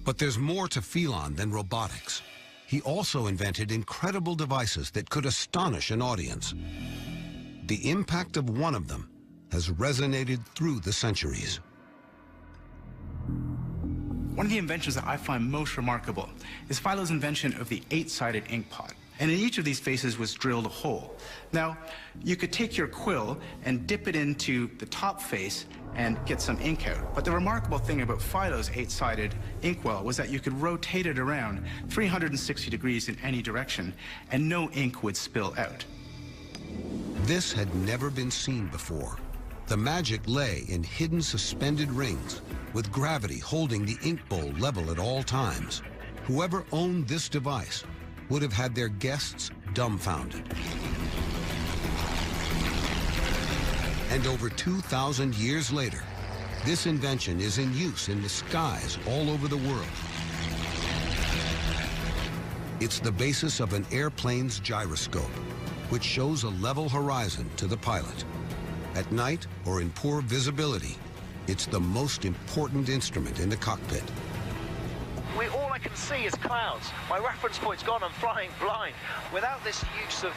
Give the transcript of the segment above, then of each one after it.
But there's more to Philon than robotics. He also invented incredible devices that could astonish an audience. The impact of one of them has resonated through the centuries. One of the inventions that I find most remarkable is Philo's invention of the 8-sided ink pot. And in each of these faces was drilled a hole. Now, you could take your quill and dip it into the top face and get some ink out. But the remarkable thing about Philo's 8-sided inkwell was that you could rotate it around 360 degrees in any direction, and no ink would spill out. This had never been seen before. The magic lay in hidden suspended rings, with gravity holding the ink bowl level at all times. Whoever owned this device would have had their guests dumbfounded. And over 2,000 years later, this invention is in use in the skies all over the world. It's the basis of an airplane's gyroscope, which shows a level horizon to the pilot. At night or in poor visibility, it's the most important instrument in the cockpit. All I can see is clouds. My reference point's gone. I'm flying blind. Without this use of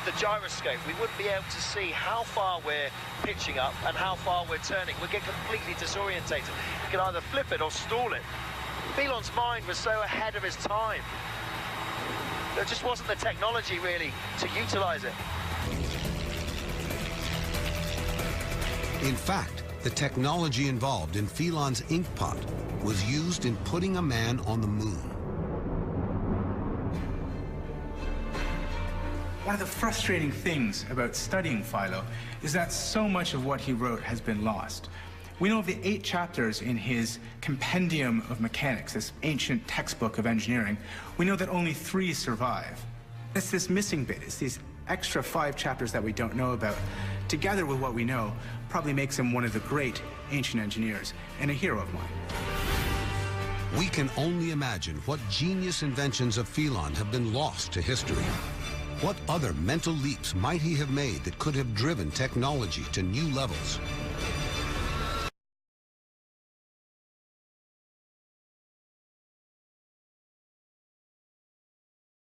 the gyroscope, we wouldn't be able to see how far we're pitching up and how far we're turning. We'd get completely disorientated. We could either flip it or stall it. Philon's mind was so ahead of his time. There just wasn't the technology, really, to utilize it. In fact, the technology involved in Philon's ink pot was used in putting a man on the moon. One of the frustrating things about studying Philo is that so much of what he wrote has been lost. We know of the 8 chapters in his Compendium of Mechanics, this ancient textbook of engineering. We know that only 3 survive. It's this missing bit. It's these extra 5 chapters that we don't know about. Together with what we know, probably makes him one of the great ancient engineers and a hero of mine. We can only imagine what genius inventions of Philon have been lost to history. What other mental leaps might he have made that could have driven technology to new levels?